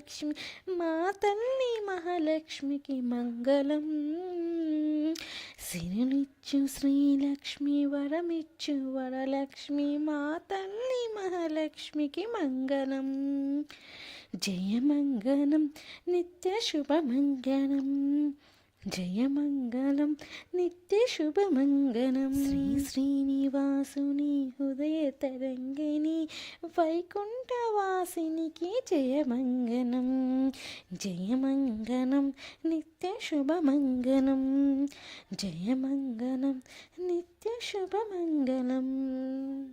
మహాలక్ష్మి మా తల్లి మహాలక్ష్మికి మంగళం. సిరులిచ్చు శ్రీలక్ష్మి వరమిచ్చు వరలక్ష్మి మా తల్లి మహాలక్ష్మికి మంగళం. జయమంగళం నిత్య శుభమంగళం. జయమంగళం నిత్య శుభమంగళం. శ్రీ శ్రీనివాసుని హృదయ తరంగిణి వైకుంఠవాసినికి జయమంగళం. జయమంగళం నిత్య శుభమంగళం. జయమంగళం నిత్య శుభమంగళం.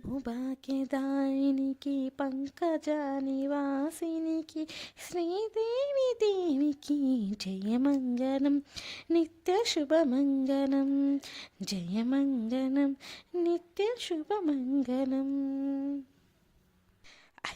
భాగ్యదాయినికి పంకజానివాసినికి శ్రీదేవి దేవికి జయమంగళం నిత్య శుభమంగళం. జయమంగళం నిత్య శుభమంగళం.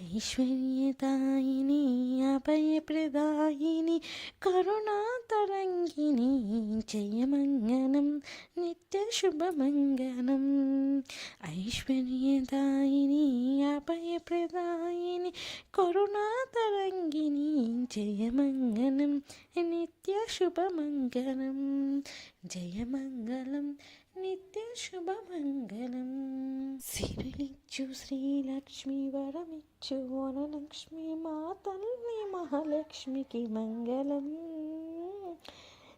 ఐశ్వర్యదాయిని అభయప్రదాయిని కరుణాతరంగిణి జయమంగళం నిత్య శుభమంగళం. ఐశ్వర్యదాయిని అభయప్రదాయిని కరుణాతరంగిణి జయమంగళం నిత్య శుభమంగళం. జయమంగళం నిత్య శుభమంగళం. సిరులిచ్చు శ్రీలక్ష్మి వరమిచ్చు వరలక్ష్మి మా తల్లి మహాలక్ష్మికి మంగళం.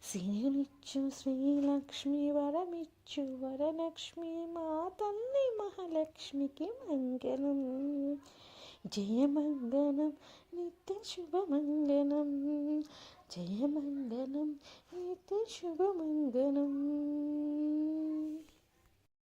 సిరులిచ్చు శ్రీలక్ష్మి వరమిచ్చు వరలక్ష్మి మా తల్లి మహాలక్ష్మికి మంగళం. జయమంగళం నిత్య శుభమంగళం. జయమంగళం నిత్య శుభమంగళం.